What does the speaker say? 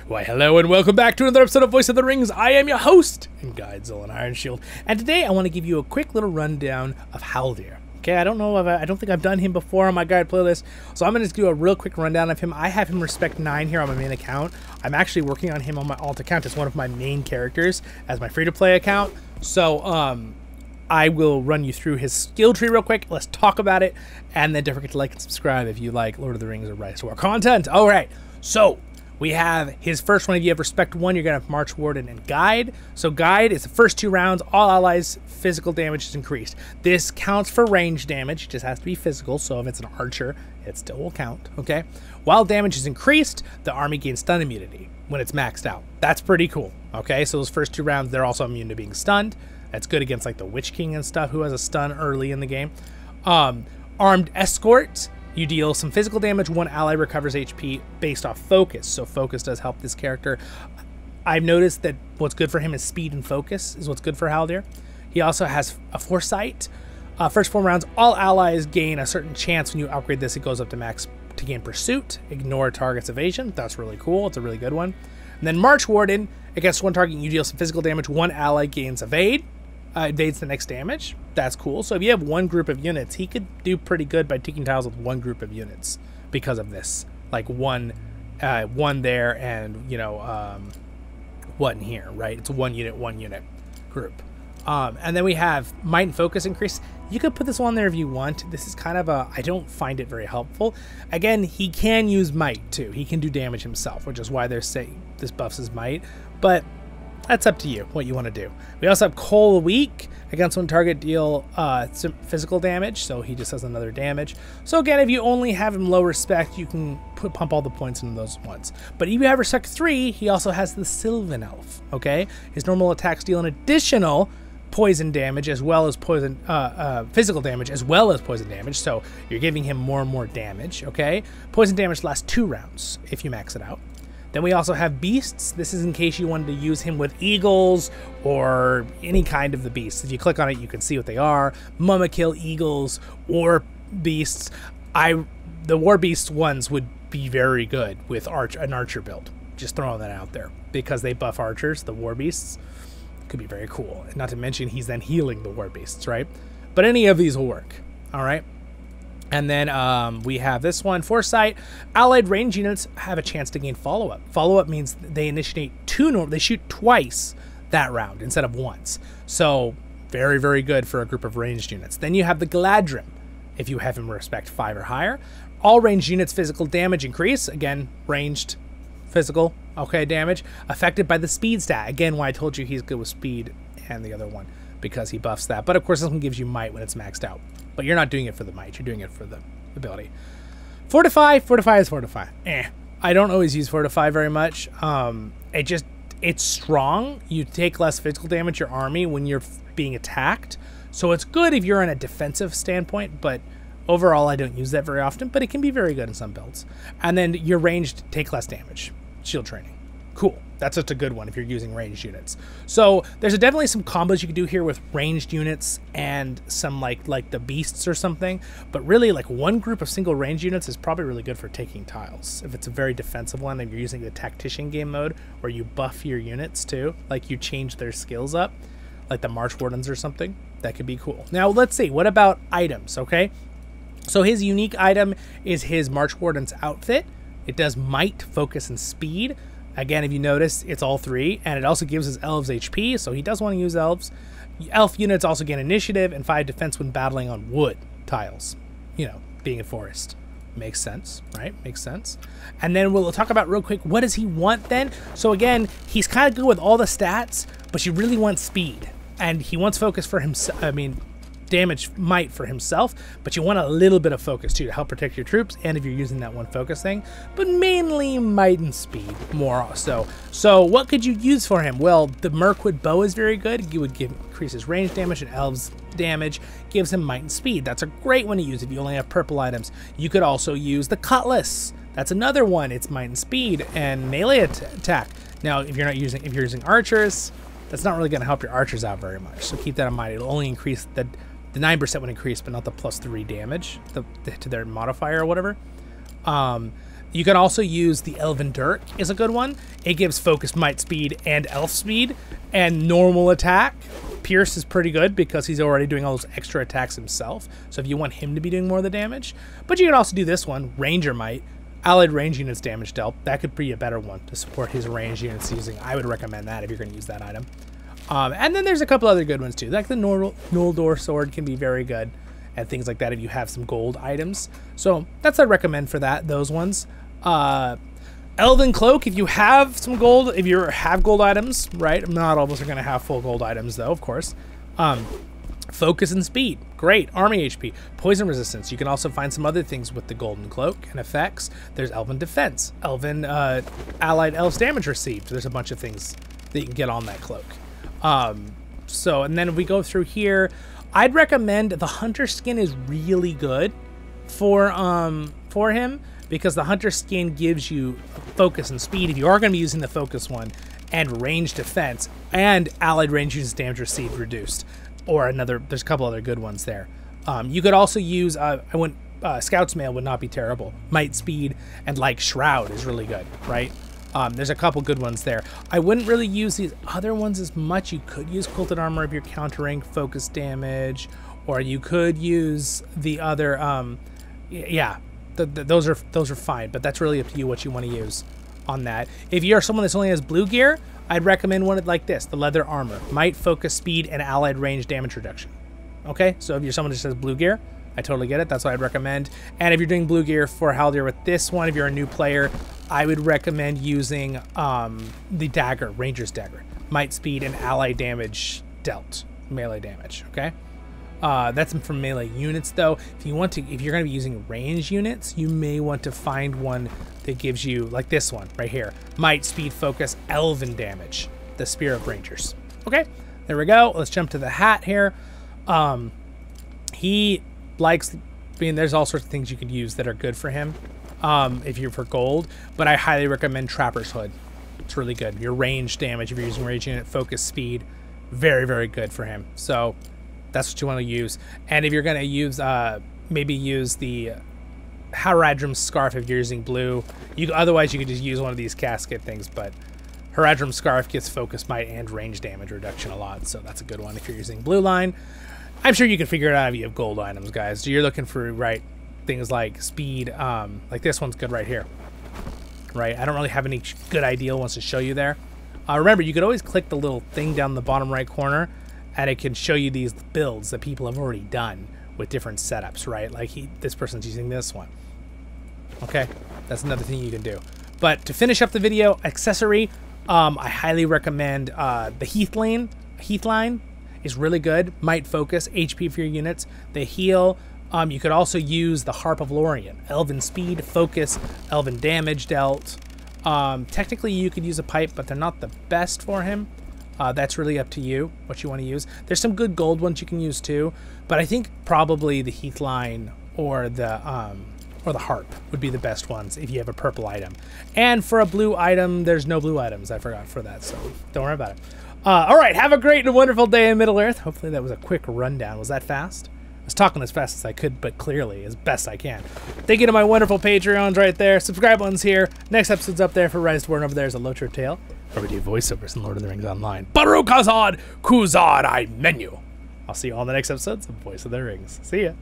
Why, hello and welcome back to another episode of Voice of the Rings. I am your host and guide, Zollin Ironshield. And today I want to give you a quick little rundown of Haldir. Okay, I don't think I've done him before on my guide playlist, so I'm going to do a real quick rundown of him. I have him respect 9 here on my main account. I'm actually working on him on my alt account as one of my main characters as my free-to-play account. So, I will run you through his skill tree real quick. Let's talk about it, and then don't forget to like and subscribe if you like Lord of the Rings or RiseToWar content. All right, so we have his first one. If you have Respect 1, you're going to have March Warden and Guide. So Guide is the first 2 rounds. All allies' physical damage is increased. This counts for range damage. It just has to be physical. So if it's an archer, it still will count, okay? While damage is increased, the army gains stun immunity when it's maxed out. That's pretty cool, okay? So those first 2 rounds, they're also immune to being stunned. That's good against like the Witch King and stuff, who has a stun early in the game. Armed Escort. You deal some physical damage, 1 ally recovers HP based off focus. So focus does help this character. I've noticed that what's good for him is speed and focus is what's good for Haldir. He also has a Foresight. First 4 rounds, all allies gain a certain chance when you upgrade this. It goes up to max to gain Pursuit. Ignore target's evasion. That's really cool. It's a really good one. And then March Warden. Against 1 target, you deal some physical damage. 1 ally gains Evade. Evades the next damage. That's cool. So if you have 1 group of units, he could do pretty good by taking tiles with 1 group of units because of this. Like one there and, you know, 1 here, right? It's a 1 unit group. And then we have Might and Focus increase. You could put this on there if you want. This is kind of a, I don't find it very helpful. Again, he can use Might too. He can do damage himself, which is why they're saying this buffs his Might. But that's up to you, what you want to do. We also have Coal Weak. Against 1 target, deal some physical damage, so he just has another damage. So again, if you only have him low respect, you can pump all the points into those ones. But if you have respect 3, he also has the Sylvan Elf, okay? His normal attacks deal an additional poison damage as well as physical damage as well as poison damage, so you're giving him more and more damage, okay? Poison damage lasts 2 rounds if you max it out. Then we also have beasts. This is in case you wanted to use him with eagles or any kind of the beasts. If you click on it, you can see what they are. Mummakill, eagles, or beasts. The war beast ones would be very good with an archer build. Just throwing that out there. Because they buff archers, the war beasts. Could be very cool. Not to mention he's then healing the war beasts, right? But any of these will work. All right. And then we have this one, Foresight. Allied range units have a chance to gain follow-up. Follow-up means they initiate they shoot twice that round instead of once. So very, very good for a group of ranged units. Then you have the Galadrim, if you have him respect 5 or higher. All ranged units' physical damage increase. Again, ranged physical, okay, damage. Affected by the speed stat. Again, why I told you he's good with speed and the other one, because he buffs that. But of course, this one gives you might when it's maxed out. But you're not doing it for the might, you're doing it for the ability. Fortify is Fortify. I don't always use Fortify very much. It's strong. You take less physical damage, your army, when you're being attacked. So it's good if you're in a defensive standpoint, but overall I don't use that very often, but it can be very good in some builds. And then your ranged take less damage. Shield training. Cool. That's just a good one if you're using ranged units. So there's definitely some combos you can do here with ranged units and some like the beasts or something. But really, like 1 group of single ranged units is probably really good for taking tiles. If it's a very defensive one and you're using the tactician game mode where you buff your units too, like you change their skills up, like the March Wardens or something, that could be cool. Now let's see, what about items, okay? So his unique item is his March Warden's outfit. It does might, focus, and speed. Again, if you notice, it's all 3, and it also gives his elves HP, so he does want to use elves. Elf units also gain initiative and 5 defense when battling on wood tiles. You know, being a forest. Makes sense, right? Makes sense. And then we'll talk about real quick, what does he want then? So again, he's kind of good with all the stats, but you really want speed. And he wants focus for himself, damage might for himself, but you want a little bit of focus too to help protect your troops, and if you're using that 1 focus thing, but mainly might and speed more so. So what could you use for him? Well, the Mirkwood bow is very good. You would increase his range damage and elves damage, gives him might and speed. That's a great one to use if you only have purple items. You could also use the cutlass. That's another one. It's might and speed and melee attack. Now, if you're using archers, that's not really going to help your archers out very much. So keep that in mind. It'll only increase the 9% would increase, but not the +3 damage to their modifier or whatever. You can also use the Elven Dirk is a good one. It gives focus, might, speed, and elf speed, and normal attack. Pierce is pretty good because he's already doing all those extra attacks himself. So if you want him to be doing more of the damage. But you can also do this one, Ranger Might. Allied range units damage dealt. That could be a better one to support his range units using. I would recommend that if you're going to use that item. And then there's a couple other good ones too. Like the Noldor sword can be very good. And things like that if you have some gold items. So that's what I recommend for that, those ones. Elven Cloak, if you have some gold, if you have gold items, right? Not all of us are going to have full gold items though, of course. Focus and speed, great. Army HP, poison resistance. You can also find some other things with the golden cloak and effects. There's Elven Defense, Elven Allied Elves damage received. There's a bunch of things that you can get on that cloak. So, and then if we go through here, I'd recommend the Hunter Skin is really good for him because the Hunter Skin gives you focus and speed if you are going to be using the focus one, and range defense and allied range uses damage received reduced. Or another, there's a couple other good ones there. You could also use, Scout's Mail would not be terrible. Might, speed, and like Shroud is really good, right? There's a couple good ones there. I wouldn't really use these other ones as much. You could use Quilted Armor if you're countering focus damage, or you could use the other, those are fine, but that's really up to you what you want to use on that. If you're someone that only has blue gear, I'd recommend one like this, the Leather Armor. Might, focus, speed, and allied range damage reduction. Okay, so if you're someone that just has blue gear, I totally get it. That's what I'd recommend. And if you're doing blue gear for Haldir with this one, if you're a new player, I would recommend using the Dagger, Ranger's Dagger. Might, speed, and allied damage dealt. Melee damage, okay? That's from melee units though. If you're going to be using range units, you may want to find one that gives you, like this one right here, might, speed, focus, elven damage, the Spear of Rangers. Okay, there we go. Let's jump to the hat here. He likes, there's all sorts of things you could use that are good for him if you're for gold, but I highly recommend Trapper's Hood. It's really good. Your range damage, if you're using range unit, focus, speed, very, very good for him. So that's what you want to use. And if you're going to use, maybe use the Haradrim's Scarf if you're using blue. Otherwise, you could just use one of these casket things, but Haradrim's Scarf gets focus, might, and range damage reduction a lot, so that's a good one if you're using blue line. I'm sure you can figure it out if you have gold items, guys. So you're looking for, right, things like speed. Like this one's good right here, right? I don't really have any good ideal ones to show you there. Remember, you could always click the little thing down the bottom right corner, and it can show you these builds that people have already done with different setups, right? Like this person's using this one. Okay, that's another thing you can do. But to finish up the video, accessory, I highly recommend the Heath line is really good. Might, focus, HP for your units. They heal. You could also use the Harp of Lorien. Elven speed, focus, elven damage dealt. Technically, you could use a pipe, but they're not the best for him. That's really up to you, what you want to use. There's some good gold ones you can use too, but I think probably the Heath line or the Harp would be the best ones if you have a purple item. And for a blue item, there's no blue items. I forgot for that, so don't worry about it. All right, have a great and wonderful day in Middle-earth. Hopefully that was a quick rundown. Was that fast? I was talking as fast as I could, but clearly as best I can. Thank you to my wonderful Patreons right there. Subscribe ones here. Next episode's up there for RiseToWar, and over there is a Lotro Tale, where we do voiceovers in Lord of the Rings Online. Baru Kazad Kuzad I Menu. I'll see you all in the next episodes of Voice of the Rings. See ya.